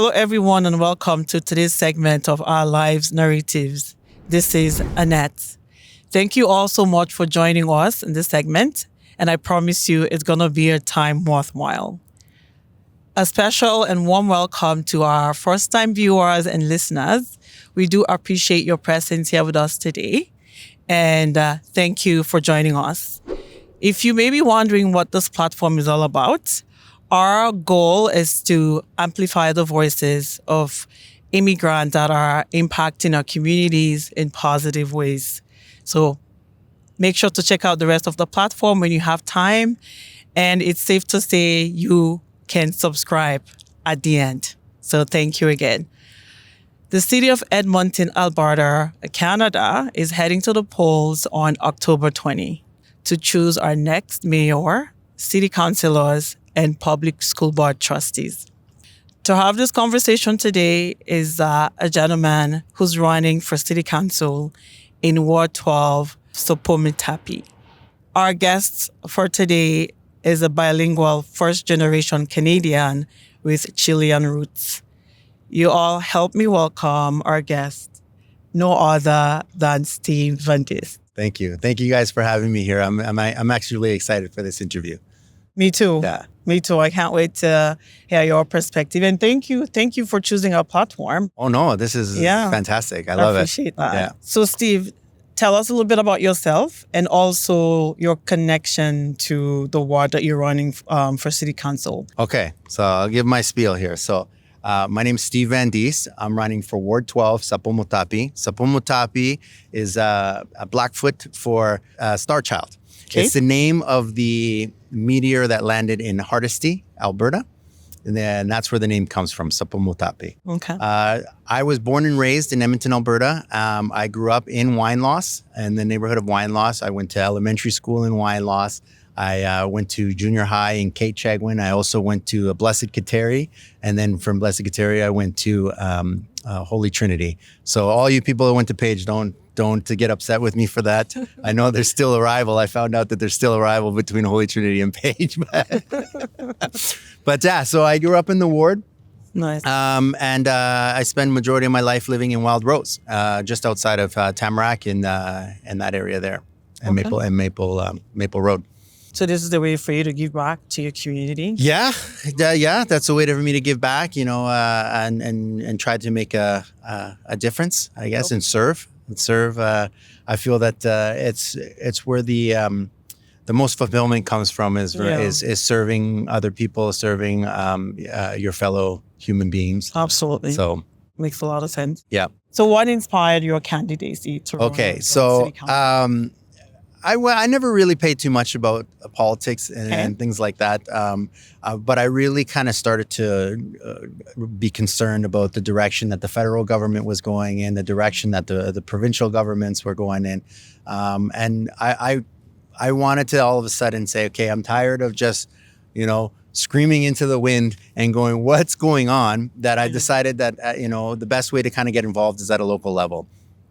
Hello, everyone, and welcome to today's segment of Our Lives Narratives. This is Annette. Thank you all so much for joining us in this segment, and I promise you it's going to be a time worthwhile. A special and warm welcome to our first-time viewers and listeners. We do appreciate your presence here with us today, and thank you for joining us. If you may be wondering what this platform is all about, our goal is to amplify the voices of immigrants that are impacting our communities in positive ways. So make sure to check out the rest of the platform when you have time. And it's safe to say you can subscribe at the end. So thank you again. The city of Edmonton, Alberta, Canada, is heading to the polls on October 20 to choose our next mayor, city councilors, and public school board trustees. To have this conversation today is a gentleman who's running for city council in Ward 12, Sspomitapi. Our guest for today is a bilingual first-generation Canadian with Chilean roots. You all help me welcome our guest, no other than Steve Vandes. Thank you. Thank you guys for having me here. I'm actually really excited for this interview. Me too. Yeah. Me too. I can't wait to hear your perspective. And thank you for choosing our platform. Oh no, this is fantastic. I love it. I appreciate that. Yeah. So Steve, tell us a little bit about yourself and also your connection to the ward that you're running for city council. Okay, so I'll give my spiel here. So my name's Steve Vandes. I'm running for Ward 12, Sspomitapi. Sspomitapi is a Blackfoot for Star Child. Okay. It's the name of the meteor that landed in Hardisty, Alberta. And then that's where the name comes from, Sspomitapi. Okay. I was born and raised in Edmonton, Alberta. I grew up in Wineloss, in the neighborhood of Wineloss. I went to elementary school in Wineloss. I went to junior high in Kate Chagwin. I also went to Blessed Kateri. And then from Blessed Kateri, I went to Holy Trinity. So all you people that went to Page, don't get upset with me for that. I know there's still a rival. I found out that there's still a rival between Holy Trinity and Page. But yeah, so I grew up in the ward. Nice. And I spent majority of my life living in Wild Rose, just outside of Tamarack in that area there, and Okay. Maple Road. So this is the way for you to give back to your community? Yeah, that's a way for me to give back, and try to make a difference, I guess, and serve. I feel that it's where the most fulfillment comes from is serving other people, serving your fellow human beings. Absolutely. So makes a lot of sense. Yeah. So what inspired your candidacy to run Okay, for so city council? I never really paid too much about politics and things like that, but I really kind of started to be concerned about the direction that the federal government was going in, the direction that the provincial governments were going in, and I wanted to all of a sudden say, okay, I'm tired of just, screaming into the wind and going, what's going on? That I decided that the best way to kind of get involved is at a local level.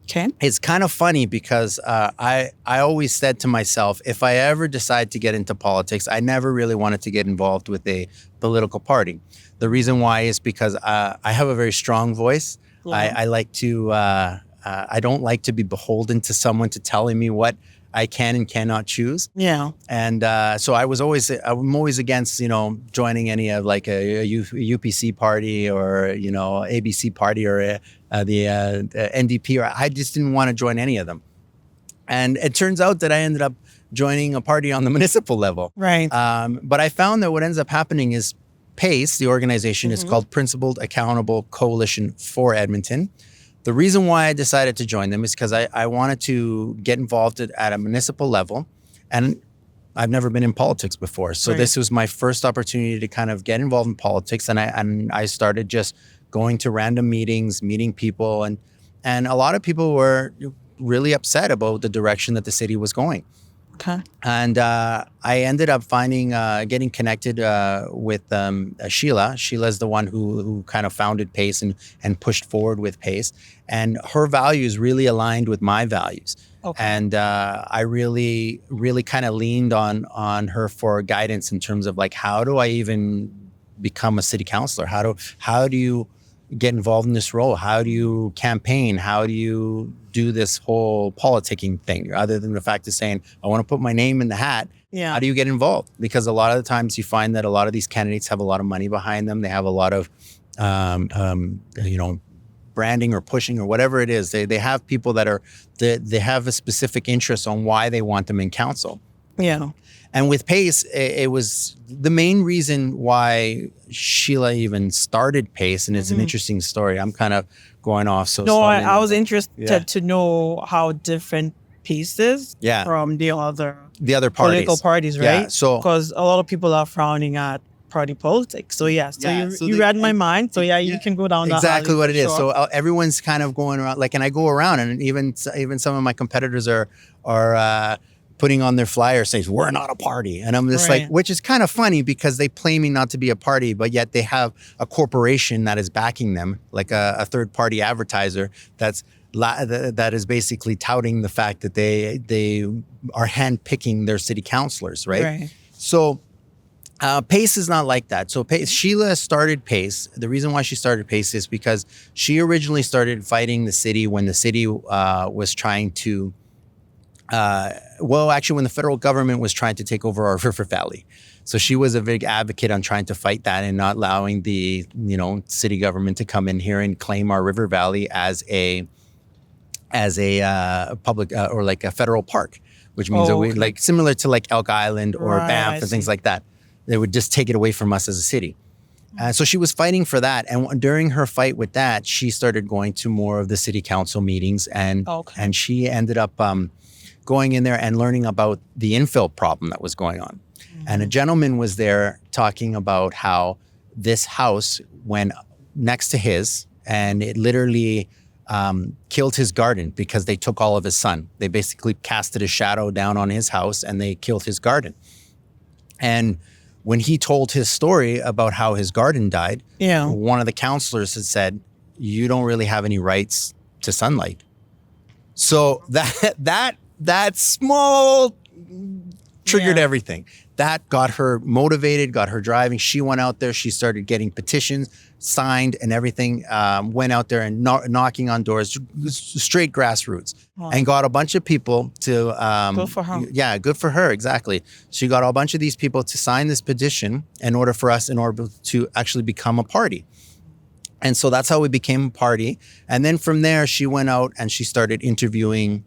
Okay. It's kind of funny because I always said to myself, if I ever decide to get into politics, I never really wanted to get involved with a political party. The reason why is because I have a very strong voice. Yeah. I like to, I don't like to be beholden to someone to telling me what I can and cannot choose. Yeah. And so I'm always against, joining any of like a UPC party or, ABC party or the NDP, or I just didn't want to join any of them. And it turns out that I ended up joining a party on the municipal level. Right. But I found that what ends up happening is PACE, the organization, is called Principled Accountable Coalition for Edmonton. The reason why I decided to join them is because I wanted to get involved at a municipal level, and I've never been in politics before. So This was my first opportunity to kind of get involved in politics, and I started just going to random meetings, meeting people, and a lot of people were really upset about the direction that the city was going. Okay. And I ended up getting connected with Sheila. Sheila's the one who kind of founded PACE and pushed forward with PACE. And her values really aligned with my values. Okay. And I really, really kind of leaned on her for guidance in terms of like, how do I even become a city councilor? How do you get involved in this role? How do you campaign? How do you do this whole politicking thing? Other than the fact of saying, I want to put my name in the hat. Yeah. How do you get involved? Because a lot of the times you find that a lot of these candidates have a lot of money behind them. They have a lot of, branding or pushing or whatever it is. They have people that they have a specific interest on why they want them in council. Yeah. And with PACE, it was the main reason why Sheila even started PACE, and it's an interesting story. I'm kind of going off. So no, I was interested to know how different pieces from the other political parties, right? Yeah, so because a lot of people are frowning at party politics. So you read my mind. So you can go down that exactly alley, what it is. sure. So everyone's kind of going around, like, and I go around, and even some of my competitors are putting on their flyer saying, we're not a party. And I'm just like, which is kind of funny because they claiming not to be a party, but yet they have a corporation that is backing them, like a third party advertiser that is basically touting the fact that they are handpicking their city councilors, right? So PACE is not like that. So Sheila started PACE. The reason why she started PACE is because she originally started fighting the city when the city was trying to when the federal government was trying to take over our river valley. So she was a big advocate on trying to fight that and not allowing the city government to come in here and claim our river valley as a public or like a federal park, which means that we like similar to like Elk Island or Banff and things like that. They would just take it away from us as a city. So she was fighting for that. And during her fight with that, she started going to more of the city council meetings and she ended up going in there and learning about the infill problem that was going on. And a gentleman was there talking about how this house went next to his and it literally killed his garden because they took all of his sun. They basically casted a shadow down on his house and they killed his garden. And when he told his story about how his garden died, one of the councilors had said, you don't really have any rights to sunlight. So that small triggered everything. That got her motivated, got her driving. She went out there. She started getting petitions signed and everything. Went out there and knocking on doors, straight grassroots, and got a bunch of people to. Good for her. Yeah, good for her. Exactly. She got a bunch of these people to sign this petition in order to actually become a party. And so that's how we became a party. And then from there, she went out and she started interviewing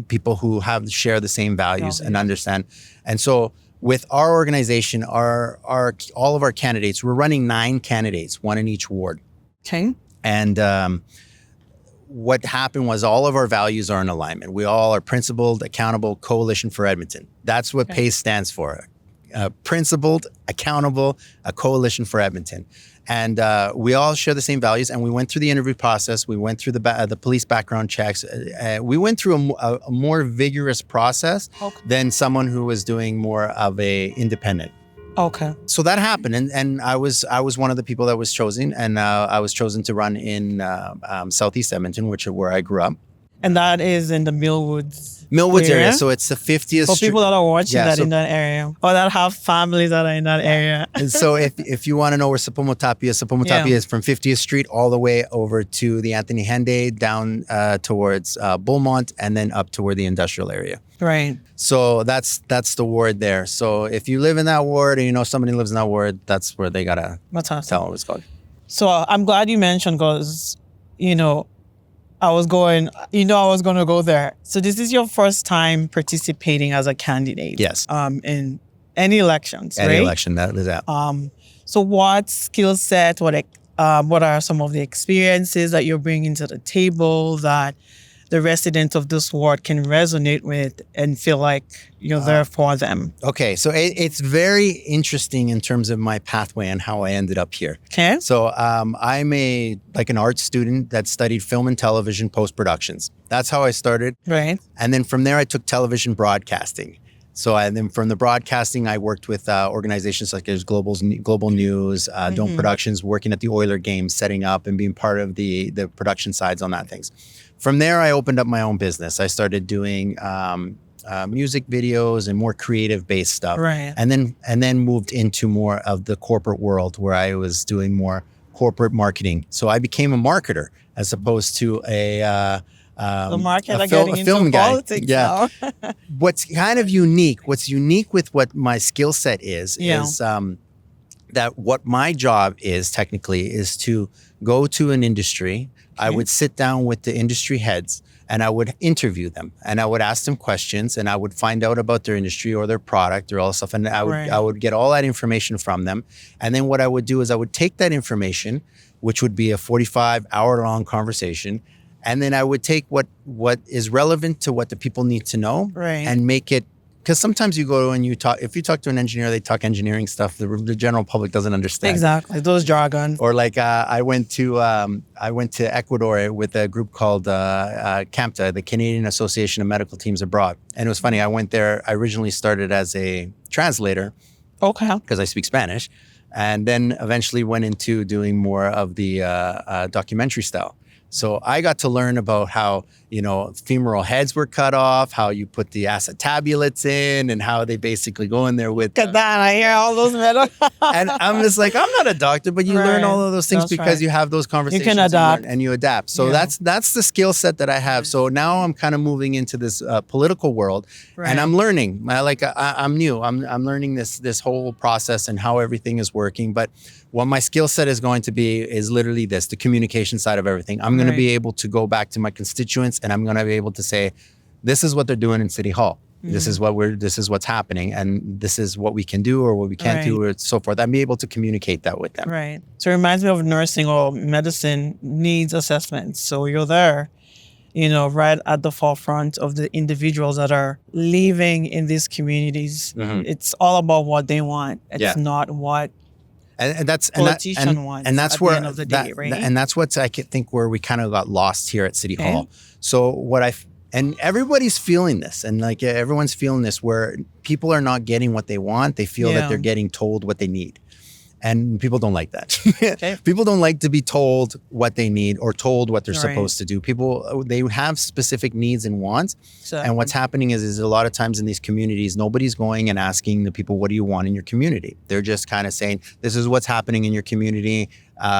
people who share the same values and understand. And so with our organization, all of our candidates, we're running 9 candidates, 1 in each ward. Okay. And what happened was all of our values are in alignment. We all are principled, accountable, coalition for Edmonton. That's what PACE stands for. Principled, accountable, a coalition for Edmonton. And we all share the same values. And we went through the interview process. We went through the police background checks. We went through a more vigorous process than someone who was doing more of a independent. Okay. So that happened, and I was one of the people that was chosen, and I was chosen to run in Southeast Edmonton, where I grew up. And that is in the Millwoods area. So it's the 50th For people that are watching in that area, or that have families that are in that area. And so if you want to know where Sspomitapi is from 50th Street all the way over to the Anthony Hende, down towards Beaumont, and then up toward the industrial area. Right. So that's the ward there. So if you live in that ward, and you know somebody lives in that ward, that's where they gotta tell them what it's called. So I'm glad you mentioned, because I was going to go there. So this is your first time participating as a candidate. Yes. In any elections, right? Any election, that is that. So what skill set, what are some of the experiences that you're bringing to the table that the residents of this ward can resonate with and feel like you're there for them? Okay, so it's very interesting in terms of my pathway and how I ended up here. Okay. So I'm an art student that studied film and television post-productions. That's how I started. Right. And then from there, I took television broadcasting. And then from the broadcasting, I worked with organizations like Global News, Dome Productions, working at the Oiler games, setting up and being part of the production sides on that things. From there, I opened up my own business. I started doing music videos and more creative-based stuff. Right. And then moved into more of the corporate world, where I was doing more corporate marketing. So I became a marketer as opposed to The market are getting film into guy. politics Yeah. now. What's kind of unique, with what my skill set is that what my job is technically is to go to an industry. I would sit down with the industry heads and I would interview them and I would ask them questions and I would find out about their industry or their product or all stuff. And I would get all that information from them. And then what I would do is I would take that information, which would be a 45-hour-long conversation, and then I would take what is relevant to what the people need to know and make it, because sometimes you go and if you talk to an engineer, they talk engineering stuff. The general public doesn't understand. Exactly, those jargon. Or like I went to Ecuador with a group called CAMTA, the Canadian Association of Medical Teams Abroad. And it was funny. I went there. I originally started as a translator. Okay. Because I speak Spanish. And then eventually went into doing more of the documentary style. So I got to learn about how, femoral heads were cut off, how you put the acetabulates in, and how they basically go in there with. Look at that. I hear all those metal. And I'm just like, I'm not a doctor, but you learn all of those things because you have those conversations. You can adapt. And you adapt. So that's the skill set that I have. So now I'm kind of moving into this political world and I'm learning. I'm new. I'm learning this whole process and how everything is working. But what my skill set is going to be is literally the communication side of everything. I'm going to be able to go back to my constituents and I'm going to be able to say, this is what they're doing in City Hall. This is what's happening, and this is what we can do or what we can't do, or so forth. I'm able to communicate that with them. Right. So it reminds me of nursing or medicine needs assessments. So you're there, right at the forefront of the individuals that are living in these communities. It's all about what they want. It's not what politician wants. And that's at where the end of the day, right? And that's what I think where we kind of got lost here at City Hall. So and everybody's feeling this, and everyone's feeling this, where people are not getting what they want. They feel that they're getting told what they need. And people don't like that. People don't like to be told what they need or told what they're supposed to do. People, they have specific needs and wants. And what's happening is a lot of times in these communities, nobody's going and asking the people, what do you want in your community? They're just kind of saying, this is what's happening in your community.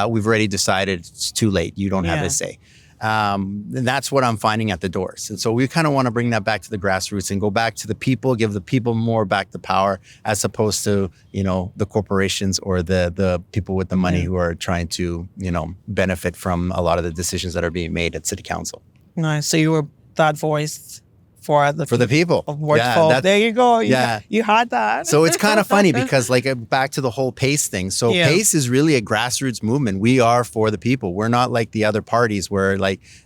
We've already decided it's too late. You don't have a say. And that's what I'm finding at the doors. And so we kind of want to bring that back to the grassroots and go back to the people, give the people more back the power, as opposed to, the corporations or the people with the money who are trying to, benefit from a lot of the decisions that are being made at City Council. Nice. So you were that voice for the people. There you go. You had that. So it's kind of funny because back to the whole PACE thing. So PACE is really a grassroots movement. We are for the people. We're not like the other parties where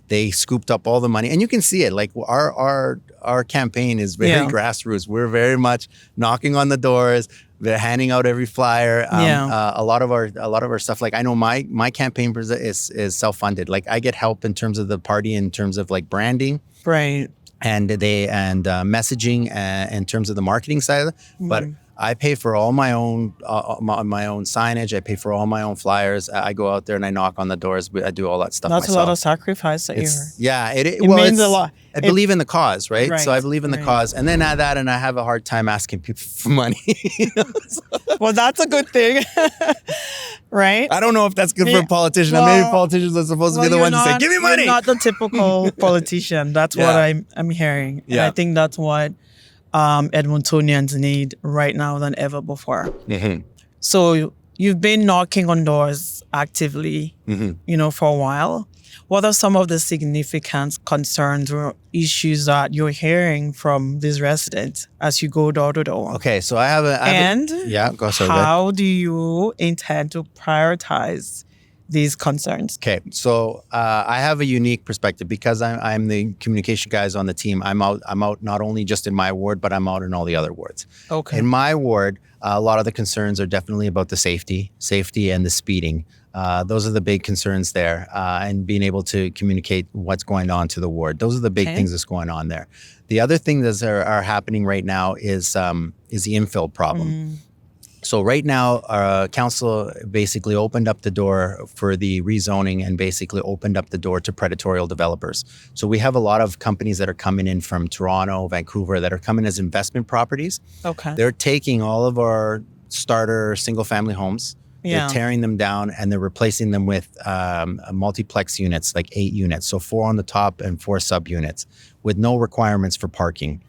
they scooped up all the money. And you can see it. Our campaign is very grassroots. We're very much knocking on the doors. They're handing out every flyer. A lot of our stuff. I know my campaign is self-funded. I get help in terms of the party, in terms of branding. Right. And messaging in terms of the marketing side of it. But I pay for all my own signage. I pay for all my own flyers. I go out there and I knock on the doors. I do all that stuff myself. That's a lot of sacrifice that it means a lot. I believe in the cause, right? So I believe in the cause. And then add that, and I have a hard time asking people for money. Well, that's a good thing. Right? I don't know if that's good for a politician. Maybe politicians are supposed to be the ones to say, give me money. You're not the typical politician. That's what I'm hearing. And I think that's what Edmontonians need right now than ever before. So you've been knocking on doors actively, for a while. What are some of the significant concerns or issues that you're hearing from these residents as you go door to door? Okay, so how do you intend to prioritize these concerns? Okay, so I have a unique perspective because I'm the communication guys on the team. I'm out not only just in my ward, but I'm out in all the other wards. Okay. In my ward, a lot of the concerns are definitely about the safety and the speeding. Those are the big concerns there, and being able to communicate what's going on to the ward. Those are the big things that's going on there. The other thing that are happening right now is the infill problem. So right now, council basically opened up the door for the rezoning and basically opened up the door to predatory developers. So we have a lot of companies that are coming in from Toronto, Vancouver, that are coming as investment properties. Okay. They're taking all of our starter single family homes. They're tearing them down and they're replacing them with multiplex units, like 8 units. So 4 on the top and 4 subunits with no requirements for parking.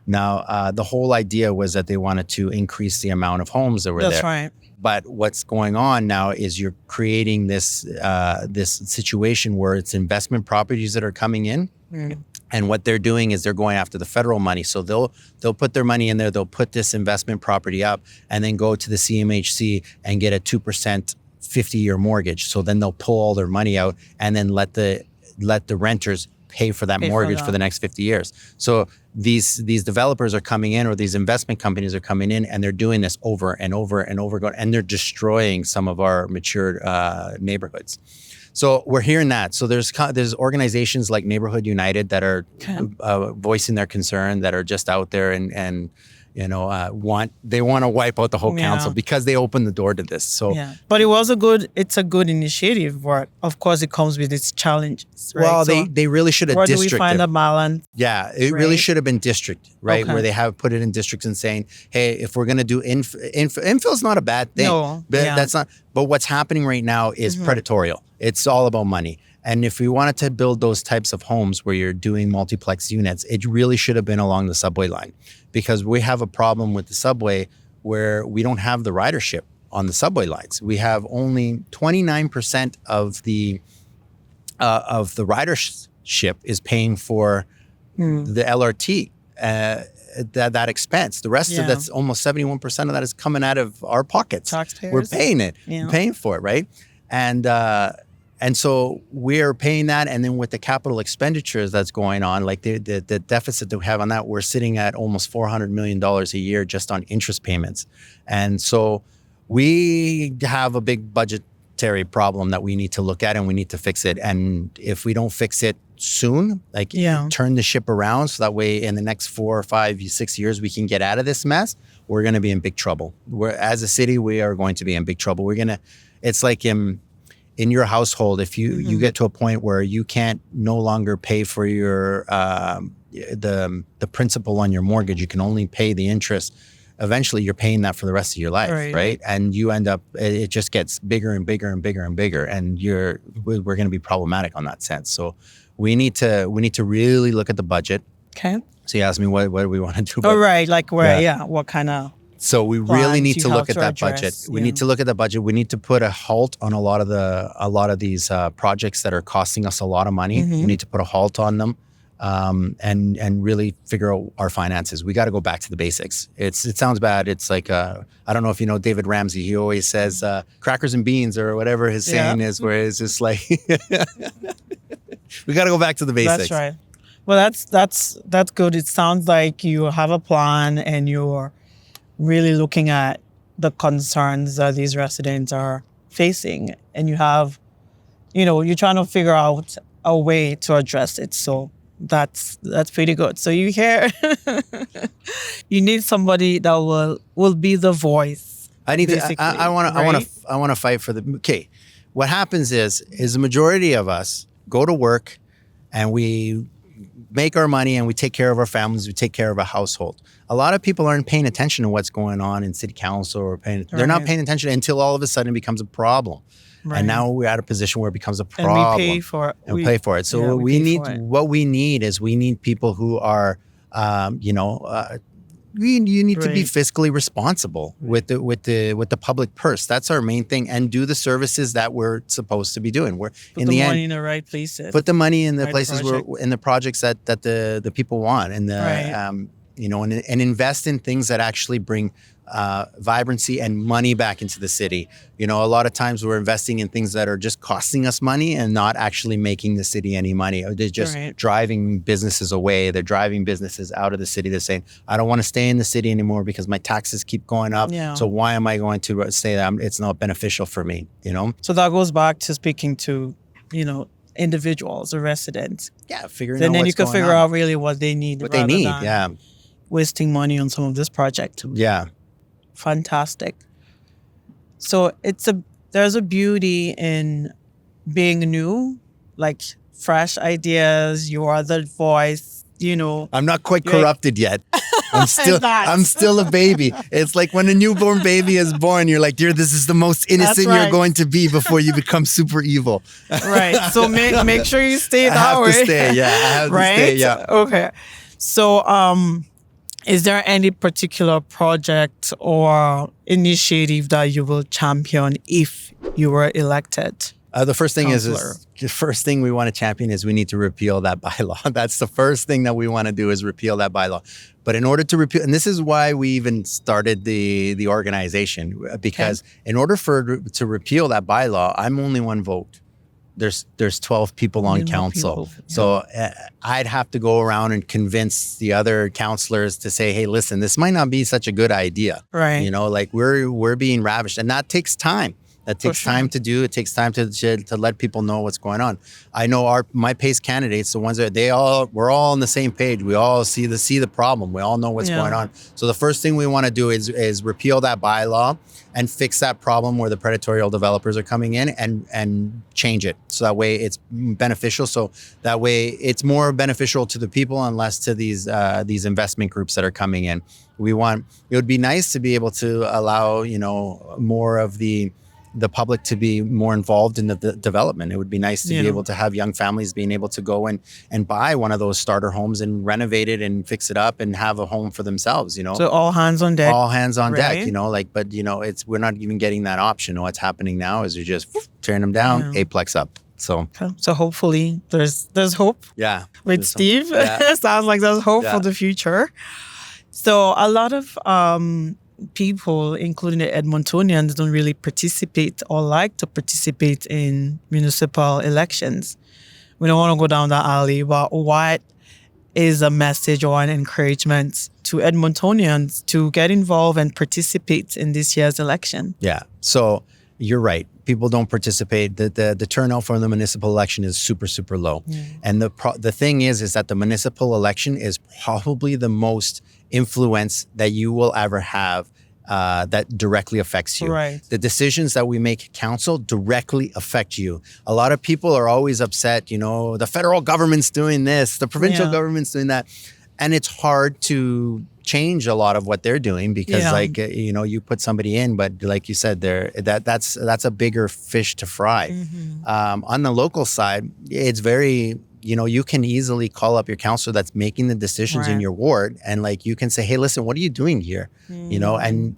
Now, the whole idea was that they wanted to increase the amount of homes that were there. That's right. But what's going on now is you're creating this situation where it's investment properties that are coming in. And what they're doing is they're going after the federal money. So they'll put their money in there, they'll put this investment property up and then go to the CMHC and get a 2% 50-year mortgage. So then they'll pull all their money out and then let the renters pay for that mortgage for the next 50 years. So these developers are coming in, or these investment companies are coming in, and they're doing this over and over and over again, and they're destroying some of our mature neighborhoods. So we're hearing that. So there's organizations like Neighborhood United that are voicing their concern, that are just out there and want to wipe out the whole council because they opened the door to this. So, but it's a good initiative. But of course, it comes with its challenges. Right? Well, they really should have districted. Where do we find a balance? Yeah, it really should have been district, right? Where they have put it in districts and saying, hey, if we're going to do infill is not a bad thing. No, that's not. But what's happening right now is predatorial. It's all about money. And if we wanted to build those types of homes where you're doing multiplex units, it really should have been along the subway line, because we have a problem with the subway where we don't have the ridership on the subway lines. We have only 29% of the ridership is paying for the LRT, that expense. The rest of that's almost 71% of that is coming out of our pockets. Taxpayers. We're paying it, paying for it, right? And so we're paying that, and then with the capital expenditures that's going on, like the deficit that we have on that, we're sitting at almost $400 million a year just on interest payments. And so we have a big budgetary problem that we need to look at, and we need to fix it. And if we don't fix it soon, turn the ship around, so that way in the next 4 or 5, 6 years we can get out of this mess, we're going to be in big trouble. As a city, we are going to be in big trouble. It's like in your household, if you get to a point where you can't no longer pay for your the principal on your mortgage, you can only pay the interest. Eventually, you're paying that for the rest of your life, right? And you end up, it just gets bigger and bigger and bigger and bigger, and we're going to be problematic on that sense. So we need to really look at the budget. Okay. So you asked me what do we want to do? What kind of. So we really need to look at that budget. We need to look at the budget. We need to put a halt on a lot of these projects that are costing us a lot of money. We need to put a halt on them, and really figure out our finances. We got to go back to the basics. It sounds bad. It's like I don't know if you know David Ramsey. He always says crackers and beans, or whatever his saying is. Where it's just like we got to go back to the basics. That's right. Well, that's good. It sounds like you have a plan and you're really looking at the concerns that these residents are facing, and you're trying to figure out a way to address it. So that's pretty good. So you hear, you need somebody that will be the voice. I want to fight for the. Okay, what happens is the majority of us go to work, and we make our money, and we take care of our families, we take care of our household. A lot of people aren't paying attention to what's going on in city council, they're not paying attention until all of a sudden it becomes a problem. Right. And now we're at a position where it becomes a problem. And we pay for it. And pay for it. So what we need people who are, you need to be fiscally responsible with the public purse. That's our main thing, and do the services that we're supposed to be doing. We're put the money in the right places. Put the money in the places in the projects that the people want, and and invest in things that actually bring vibrancy and money back into the city. A lot of times we're investing in things that are just costing us money and not actually making the city any money. They're just driving businesses away. They're driving businesses out of the city. They're saying, I don't want to stay in the city anymore because my taxes keep going up. Yeah. So why am I going to say that it's not beneficial for me? So that goes back to speaking to, individuals or residents. Yeah, figuring out what's going on. And then you can figure out really what they need. What they need, wasting money on some of this project. Yeah. Fantastic. So there's a beauty in being new, like fresh ideas. You are the voice. I'm not quite You're- corrupted yet. Not. I'm still a baby. It's like when a newborn baby is born, you're like, this is the most innocent right. you're going to be before you become super evil. Right. So make sure you stay that I have way. to stay. Yeah, I have right? to stay. Yeah. Okay. So, is there any particular project or initiative that you will champion if you were elected? The first thing Councilor. is the first thing we want to champion is we need to repeal that bylaw. That's the first thing that we want to do is repeal that bylaw. But in order to repeal, and this is why we even started the organization, because in order to repeal that bylaw, I'm only one vote. There's 12 people on council. People. So I'd have to go around and convince the other councilors to say, hey, listen, this might not be such a good idea. Right. Like we're being ravished, and that takes time. That takes time to do. It takes time to let people know what's going on. I know my PACE candidates, the ones that we're all on the same page. We all see the problem. We all know what's going on. So the first thing we want to do is repeal that bylaw and fix that problem where the predatory developers are coming in and change it. So that way it's beneficial. So that way it's more beneficial to the people and less to these investment groups that are coming in. It would be nice to be able to allow, more of the public to be more involved in the development. It would be nice to be able to have young families being able to go and buy one of those starter homes and renovate it and fix it up and have a home for themselves, So all hands on deck. All hands on right? deck, but we're not even getting that option. What's happening now is you're just tearing them down, Aplex up. So hopefully there's hope. Yeah. With Steve. Sounds like there's hope for the future. So a lot of people, including the Edmontonians, don't really participate or like to participate in municipal elections. We don't want to go down that alley, but what is a message or an encouragement to Edmontonians to get involved and participate in this year's election? Yeah. So you're right. People don't participate. The turnout for the municipal election is super, super low. And the thing is that the municipal election is probably the most influence that you will ever have that directly affects you. Right. The decisions that we make at council directly affect you. A lot of people are always upset, the federal government's doing this, the provincial government's doing that. And it's hard to change a lot of what they're doing because you put somebody in, but like you said, that's a bigger fish to fry. On the local side, it's very, you can easily call up your councilor that's making the decisions in your ward and you can say, hey, listen, what are you doing here? And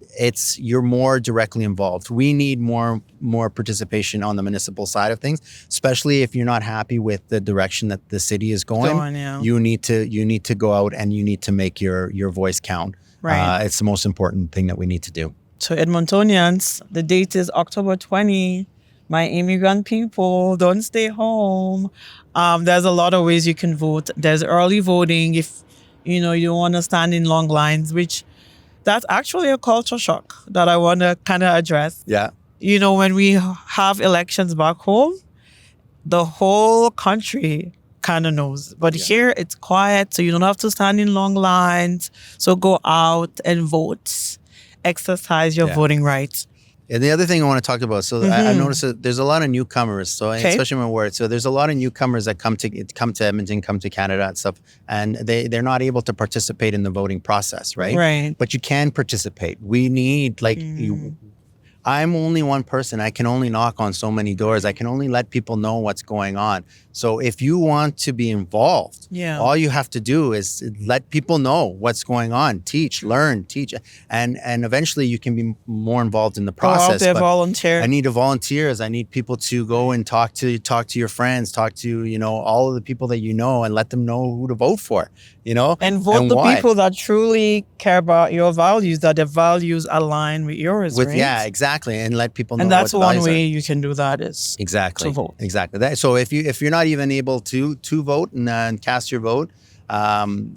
you're more directly involved. We need more participation on the municipal side of things, especially if you're not happy with the direction that the city is going. You need to go out and you need to make your voice count. Right. It's the most important thing that we need to do. So Edmontonians, the date is October 20. My immigrant people, don't stay home. There's a lot of ways you can vote. There's early voting if, you don't want to stand in long lines, which that's actually a culture shock that I want to kind of address. Yeah. When we have elections back home, the whole country kind of knows. But here it's quiet, so you don't have to stand in long lines. So go out and vote. Exercise your voting rights. And the other thing I want to talk about, so I noticed that there's a lot of newcomers, so especially in my ward. So there's a lot of newcomers that come to Edmonton, come to Canada and stuff, and they're not able to participate in the voting process, right? Right. But you can participate. We need I'm only one person. I can only knock on so many doors. I can only let people know what's going on. So if you want to be involved, all you have to do is let people know what's going on. Teach, learn, teach. And eventually you can be more involved in the process. Go out there, volunteer. I need volunteers. I need people to go and talk to your friends, talk to, all of the people that and let them know who to vote for, And vote the why. people that truly care about your values, that their values align with yours, right? Yeah, exactly. And let people know. And that's what the one values way are. you can do that is to vote. Exactly. So if you're not even able to vote and cast your vote,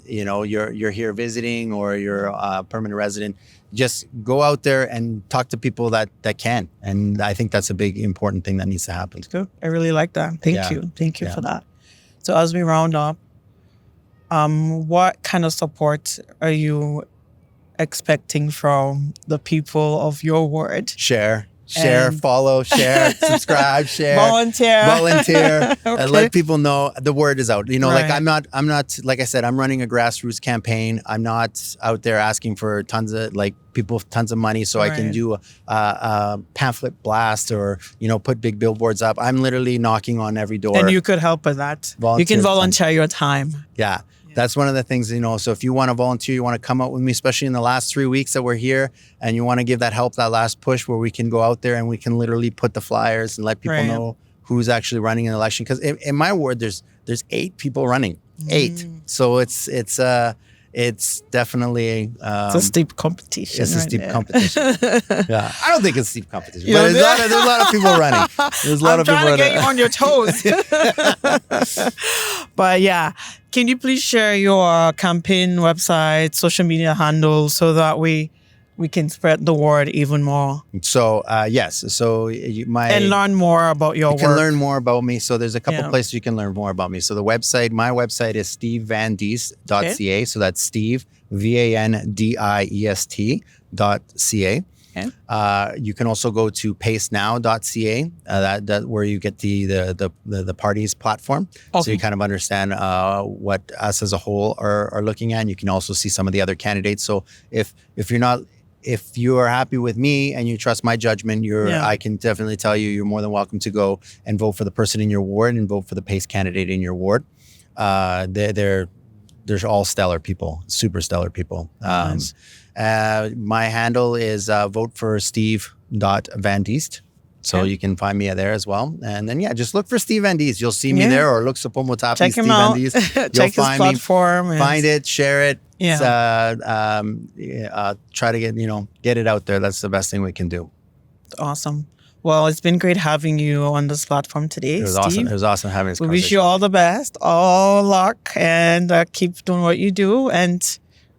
you're here visiting or you're a permanent resident, just go out there and talk to people that can. And I think that's a big important thing that needs to happen. Good. I really like that. Thank you for that. So as we round up, what kind of support are you expecting from the people of your ward? Share. Share, And- follow, share, subscribe, share, Volunteer. and let people know the word is out. Like Right. I'm not, like I said, I'm running a grassroots campaign. I'm not out there asking for tons of money so I can Right. do a pamphlet blast or, put big billboards up. I'm literally knocking on every door. And you could help with that. You Volunteer can time. volunteer your time. Yeah. That's one of the things, so if you want to volunteer, you want to come out with me, especially in the last 3 weeks that we're here, and you want to give that help, that last push where we can go out there and we can literally put the flyers and let people Right. know who's actually running an election. Because in my ward, there's 8 people running, 8. So it's definitely It's a steep competition. it's a right steep there. competition. Yeah, I don't think it's steep competition, You but don't there's a lot of people running. There's a lot I'm of people trying to get running. you on your toes. But yeah, can you please share your campaign website, social media handles, so that we can spread the word even more So yes, so and learn more about your you work? can learn more about me. So there's a couple Yeah. places you can learn more about me. So my website is stevevandiest.ca. So that's Steve, VANDIEST.ca. Okay. You can also go to pacenow.ca, that where you get the party's platform. So Okay. you kind of understand what us as a whole are looking at. And you can also see some of the other candidates. So if you are happy with me and you trust my judgment, Yeah. I can definitely tell you you're more than welcome to go and vote for the person in your ward and vote for the PACE candidate in your ward. They're all stellar people, super stellar people. Nice. My handle is vote for Steve.Vandiest. So Okay. you can find me there as well. And then, just look for Steve Vandes. You'll see me Yeah. there, or look Sspomitapi, Check Steve him out. Vandes. Check his platform. and- Find it, share it. Yeah. Try to get it out there. That's the best thing we can do. Awesome. Well, it's been great having you on this platform today, It was Steve. awesome. It was awesome having this We conversation. wish you all the best, all luck, and keep doing what you do. And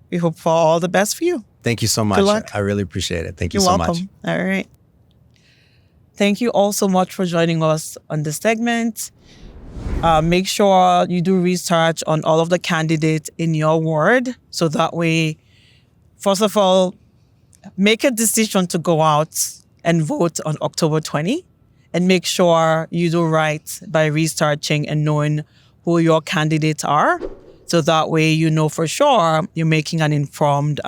we hope for all the best for you. Thank you so much. luck. I really appreciate it. Thank you You're so welcome. much. All right. Thank you all so much for joining us on this segment. Make sure you do research on all of the candidates in your ward, so that way, first of all, make a decision to go out and vote on October 20, and make sure you do right by researching and knowing who your candidates are, so that way you know for sure you're making an informed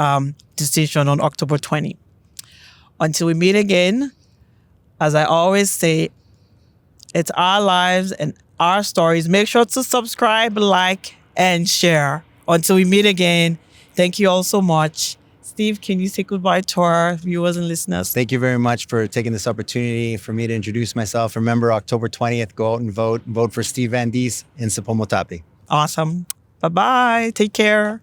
decision on October 20. Until we meet again, as I always say, it's our lives and our stories. Make sure to subscribe, like, and share. Until we meet again, thank you all so much. Steve, can you say goodbye to our viewers and listeners? Thank you very much for taking this opportunity for me to introduce myself. Remember, October 20th, go out and vote. Vote for Steve Vandes in Sspomitapi. Awesome. Bye-bye. Take care.